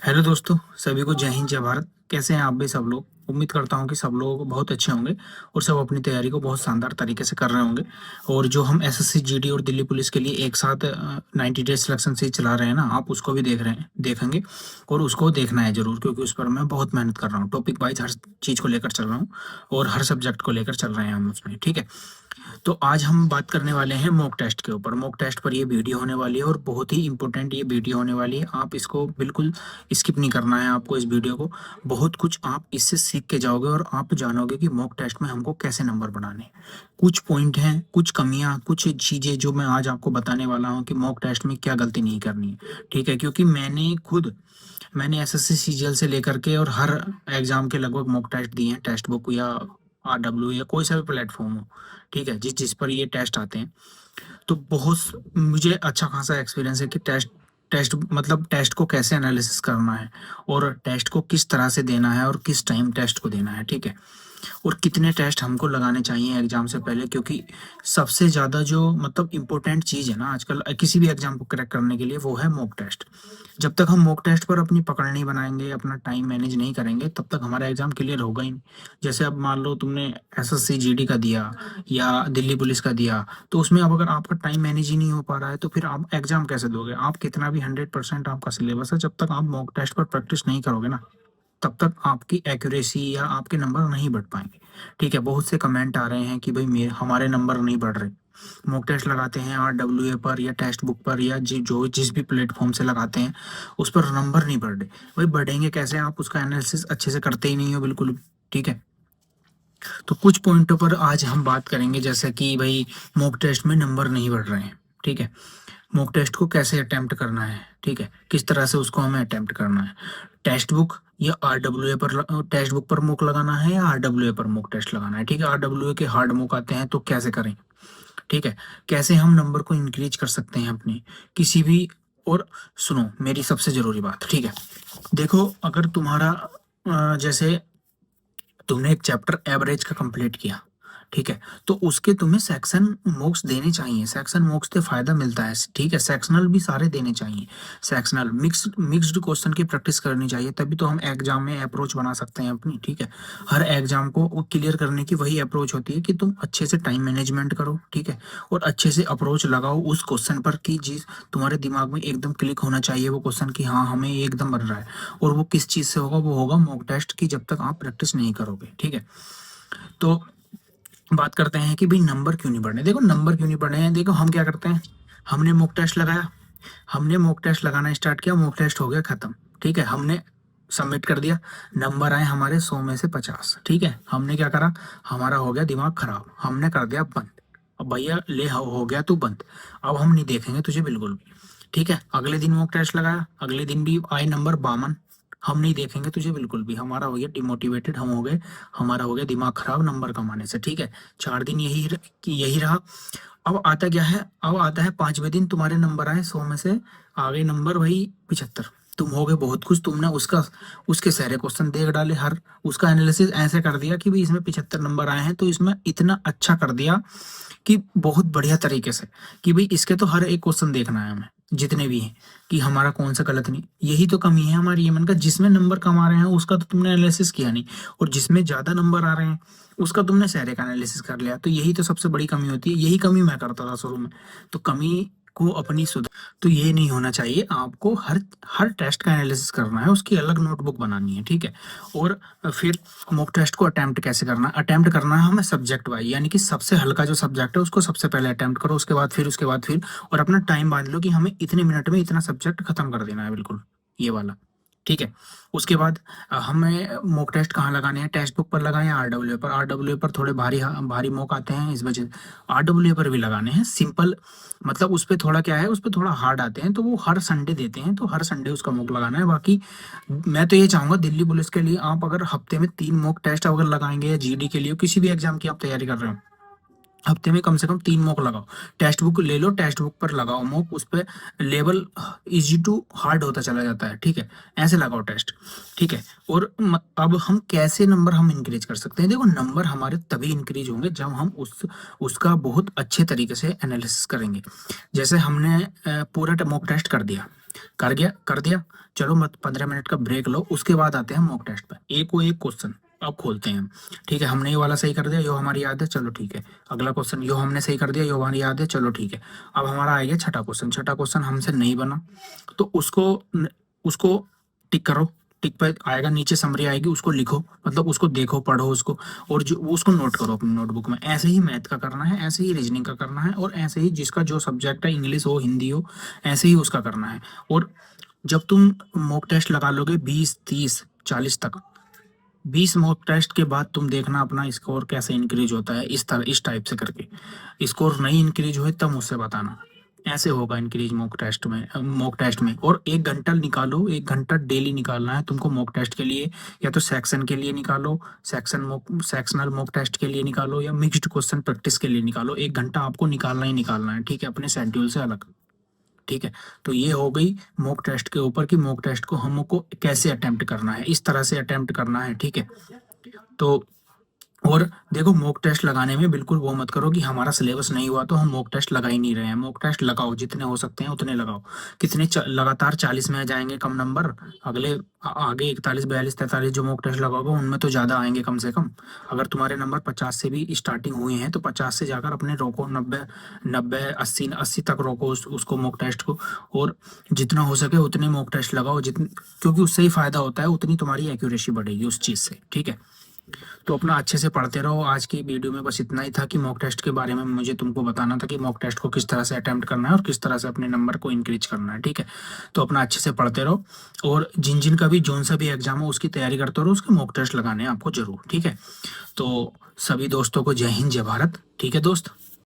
Hello दोस्तों, सभी को जय हिंद जय भारत। कैसे हैं आप भी सब लोग? उम्मीद करता हूं कि सब लोग बहुत अच्छे होंगे और सब अपनी तैयारी को बहुत शानदार तरीके से कर रहे होंगे। और जो हम एसएससी जीडी और दिल्ली पुलिस के लिए एक साथ 90 डेज सिलेक्शन से चला रहे हैं ना, आप उसको भी देख रहे हैं, देखेंगे। और उसको देखना है जरूर, क्योंकि उस पर मैं बहुत मेहनत कर रहा हूँ। टॉपिक वाइज हर चीज़ को लेकर चल रहा हूँ और हर सब्जेक्ट को लेकर चल रहे हैं हम उसमें, ठीक है। तो आज हम बात करने वाले हैं मॉक टेस्ट के ऊपर। मॉक टेस्ट पर ये वीडियो होने वाली है और बहुत ही इंपॉर्टेंट ये वीडियो होने वाली है। आप इसको बिल्कुल स्किप नहीं करना है आपको। इस वीडियो को बहुत कुछ आप इससे सीख के जाओगे और आप जानोगे कि मॉक टेस्ट में हमको कैसे नंबर बढ़ाने हैं। कुछ पॉइंट हैं, कुछ कमियां, कुछ चीज़ें जो मैं आज आपको बताने वाला हूँ कि मॉक टेस्ट में क्या गलती नहीं करनी है, ठीक है। क्योंकि मैंने एसएससी सीजीएल से लेकर के और हर एग्जाम के लगभग मॉक टेस्ट दिए हैं। टेस्ट बुक या आरडब्ल्यू या कोई सा भी प्लेटफॉर्म हो, ठीक है, जिस जिस पर ये टेस्ट आते हैं। तो बहुत मुझे अच्छा खासा एक्सपीरियंस है कि टेस्ट टेस्ट मतलब टेस्ट को कैसे एनालिसिस करना है और टेस्ट को किस तरह से देना है और किस टाइम टेस्ट को देना है, ठीक है। और कितने टेस्ट हमको लगाने चाहिए एग्जाम से पहले, क्योंकि सबसे ज़्यादा जो मतलब इम्पोर्टेंट चीज़ है ना आजकल किसी भी एग्जाम को क्रैक करने के लिए, वो है मॉक टेस्ट। जब तक हम मॉक टेस्ट पर अपनी पकड़ नहीं बनाएंगे, अपना टाइम मैनेज नहीं करेंगे, तब तक हमारा एग्जाम क्लियर होगा ही नहीं। जैसे अब मान लो तुमने एसएससी जीडी का दिया या दिल्ली पुलिस का दिया, तो उसमें अब अगर आपका टाइम मैनेज ही नहीं हो पा रहा है तो फिर आप एग्जाम कैसे दोगे? आप कितना भी 100% आपका सिलेबस है, जब तक आप मॉक टेस्ट पर प्रैक्टिस नहीं करोगे ना, तब तक आपकी एक्यूरेसी या आपके नंबर नहीं बढ़ पाएंगे, ठीक है। बहुत से कमेंट आ रहे हैं कि भाई मेरे हमारे नंबर नहीं बढ़ रहे। मॉक टेस्ट लगाते हैं आरडब्ल्यूए पर या टेक्स्ट बुक पर या जो जिस भी प्लेटफॉर्म से लगाते हैं, उस पर नंबर नहीं बढ़ रहे। भाई बढ़ेंगे कैसे? आप उसका एनालिसिस अच्छे से करते ही नहीं हो बिल्कुल भी, ठीक है। तो कुछ पॉइंटों पर आज हम बात करेंगे, जैसे कि भाई मॉक टेस्ट में नंबर नहीं बढ़ रहे हैं, ठीक है। मॉक टेस्ट को कैसे अटेम्प्ट करना है, ठीक है, किस तरह से उसको हमें अटेम्प्ट करना है। टेक्स्ट बुक या आरडब्ल्यूए पर, टेक्स्ट बुक पर मॉक लगाना है या आरडब्ल्यूए पर मॉक टेस्ट लगाना है, ठीक है। आरडब्ल्यूए के हार्ड मॉक आते हैं, तो कैसे करें, ठीक है। कैसे हम नंबर को इंक्रीज कर सकते हैं अपने किसी भी। और सुनो मेरी सबसे जरूरी बात, ठीक है। देखो, अगर तुम्हारा जैसे तुमने एक चैप्टर एवरेज का कंप्लीट किया, ठीक है, तो उसके तुम्हें सेक्शन मोक्स देने चाहिए। सेक्शन मोक्स से फायदा मिलता है, ठीक है। सेक्शनल भी सारे देने चाहिए। सेक्शनल मिक्स्ड क्वेश्चन की प्रैक्टिस करनी चाहिए, तभी तो हम एग्जाम में अप्रोच बना सकते हैं अपनी, ठीक है। हर एग्जाम को क्लियर करने की वही अप्रोच होती है कि तुम अच्छे से टाइम मैनेजमेंट करो, ठीक है, और अच्छे से अप्रोच लगाओ उस क्वेश्चन पर कि जिस तुम्हारे दिमाग में एकदम क्लिक होना चाहिए वो क्वेश्चन कि हाँ हमें ये एकदम बन रहा है। और वो किस चीज़ से होगा? वो होगा मॉक टेस्ट की, जब तक आप प्रैक्टिस नहीं करोगे, ठीक है। तो बात करते हैं कि भाई नंबर क्यों नहीं बढ़ने। देखो नंबर क्यों नहीं बढ़े हैं, देखो हम क्या करते हैं। हमने मॉक टेस्ट लगाया, हमने मॉक टेस्ट लगाना स्टार्ट किया, मॉक टेस्ट हो गया खत्म, ठीक है। हमने सबमिट कर दिया, नंबर आए हमारे 100 में से 50, ठीक है। हमने क्या करा? हमारा हो गया दिमाग खराब, हमने कर दिया बंद। अब भैया ले हो गया तू बंद, अब हम नहीं देखेंगे तुझे बिल्कुल भी, ठीक है। अगले दिन मॉक टेस्ट लगाया, अगले दिन भी आए नंबर 52, हम नहीं देखेंगे तुझे बिल्कुल भी। हमारा हो गया डिमोटिवेटेड, हम हो गए, हमारा हो गया दिमाग खराब नंबर कमाने से, ठीक है। 4 दिन यही रहा। अब आता क्या है? अब आता है 5वें दिन, तुम्हारे नंबर आए 100 में से आ गए नंबर वही 75। तुम हो गए बहुत खुश, तुमने उसके सारे क्वेश्चन देख डाले, हर उसका एनालिसिस ऐसे कर दिया कि भाई इसमें 75 नंबर आए हैं, तो इसमें इतना अच्छा कर दिया कि बहुत बढ़िया तरीके से कि भाई इसके तो हर एक क्वेश्चन देखना है हमें, जितने भी हैं, कि हमारा कौन सा गलत नहीं। यही तो कमी है हमारी ये मन का, जिसमें नंबर कम आ रहे हैं उसका तो तुमने एनालिसिस किया नहीं, और जिसमें ज्यादा नंबर आ रहे हैं उसका तुमने सारे का एनालिसिस कर लिया। तो यही तो सबसे बड़ी कमी होती है, यही कमी मैं करता था शुरू में। तो कमी को अपनी सुधार, तो ये नहीं होना चाहिए। आपको हर हर टेस्ट का एनालिसिस करना है, उसकी अलग नोटबुक बनानी है, ठीक है। और फिर मॉक टेस्ट को अटेम्प्ट कैसे करना है? अटेम्प्ट करना है हमें सब्जेक्ट वाइज, यानी कि सबसे हल्का जो सब्जेक्ट है उसको सबसे पहले अटेम्प्ट करो, उसके बाद फिर और अपना टाइम बांध लो कि हमें इतने मिनट में इतना सब्जेक्ट खत्म कर देना है, बिल्कुल ये वाला, ठीक है। उसके बाद हमें मॉक टेस्ट कहाँ लगाने हैं? टेक्स्ट बुक पर लगाएं या आरडब्ल्यू पर? आरडब्ल्यू पर थोड़े भारी भारी मॉक आते हैं, इस वजह आरडब्ल्यू पर भी लगाने हैं। सिंपल मतलब उस पर थोड़ा क्या है, उस पर थोड़ा हार्ड आते हैं, तो वो हर संडे देते हैं, तो हर संडे उसका मॉक लगाना है। बाकी मैं तो ये चाहूंगा दिल्ली पुलिस के लिए आप अगर हफ्ते में 3 मॉक टेस्ट अगर लगाएंगे, या जीडी के लिए किसी भी एग्जाम की आप तैयारी कर रहे हो, हफ्ते में कम से कम 3 मॉक लगाओ। टेक्स्ट बुक ले लो, टेक्स्ट बुक पर लगाओ मॉक, उस पर लेवल इजी टू हार्ड होता चला जाता है, ठीक है। ऐसे लगाओ टेस्ट, ठीक है। और अब हम कैसे नंबर हम इंक्रीज कर सकते हैं? देखो नंबर हमारे तभी इंक्रीज होंगे जब हम उसका बहुत अच्छे तरीके से एनालिसिस करेंगे। जैसे हमने पूरा मॉक टेस्ट कर दिया, कर दिया। चलो मत 15 मिनट का ब्रेक लो, उसके बाद आते हैं मॉक टेस्ट पे। एक को एक क्वेश्चन अब खोलते हैं हम। ठीक है, हमने ये वाला सही कर दिया, यो हमारी याद है, चलो ठीक है। अगला क्वेश्चन यो हमने सही कर दिया, यो हमारी याद है, चलो ठीक है। अब हमारा आ गया छठा क्वेश्चन। छठा क्वेश्चन हमसे नहीं बना, तो उसको टिक करो। टिक पे आएगा, नीचे समरी आएगी, उसको लिखो, मतलब उसको देखो, पढ़ो उसको, और जो उसको नोट करो अपनी नोटबुक में। ऐसे ही मैथ का करना है, ऐसे ही रीजनिंग का करना है, और ऐसे ही जिसका जो सब्जेक्ट है, इंग्लिश हो हिंदी हो, ऐसे ही उसका करना है। और जब तुम मॉक टेस्ट लगा लोगे 20, 30, 40 तक, 20 मॉक टेस्ट के बाद तुम देखना अपना स्कोर कैसे इंक्रीज होता है, इस तरह इस टाइप से करके। स्कोर नहीं इंक्रीज हुए तब मुझसे बताना। ऐसे होगा इंक्रीज मॉक टेस्ट में। और 1 घंटा निकालो, 1 घंटा डेली निकालना है तुमको मॉक टेस्ट के लिए। या तो सेक्शन के लिए निकालो, सेक्शनल मॉक टेस्ट के लिए निकालो, या मिक्स्ड क्वेश्चन प्रैक्टिस के लिए निकालो। 1 घंटा आपको निकालना ही निकालना है, ठीक है, अपने शेड्यूल से अलग। ठीक है, तो ये हो गई मॉक टेस्ट के ऊपर कि मॉक टेस्ट को हमको कैसे अटेम्प्ट करना है, इस तरह से अटेम्प्ट करना है। ठीक है, तो और देखो, मॉक टेस्ट लगाने में बिल्कुल वो मत करो कि हमारा सिलेबस नहीं हुआ तो हम मॉक टेस्ट लगा ही नहीं रहे हैं। मॉक टेस्ट लगाओ, जितने हो सकते हैं उतने लगाओ। लगातार 40 में आ जाएंगे कम नंबर, आगे 41, 42, 43 जो मॉक टेस्ट लगाओगे उनमें तो ज़्यादा आएंगे कम से कम। अगर तुम्हारे नंबर 50 से भी स्टार्टिंग हुए हैं तो 50 से जाकर अपने रोको 90, 90, 80 तक रोको उसको मॉक टेस्ट को। और जितना हो सके उतने मॉक टेस्ट लगाओ, क्योंकि उससे ही फायदा होता है, उतनी तुम्हारी एक्यूरेसी बढ़ेगी उस चीज़ से। ठीक है, तो अपना अच्छे से पढ़ते रहो। आज की वीडियो में बस इतना ही था कि मॉक टेस्ट के बारे में मुझे तुमको बताना था कि मॉक टेस्ट को किस तरह से अटेम्प्ट करना है और किस तरह से अपने नंबर को इंक्रीज करना है। ठीक है, तो अपना अच्छे से पढ़ते रहो, और जिन जिन का भी जोन सा भी एग्जाम हो उसकी तैयारी करते रहो, उसके मॉक टेस्ट लगाने हैं आपको जरूर। ठीक है, तो सभी दोस्तों को जय हिंद, जय भारत। ठीक है दोस्त।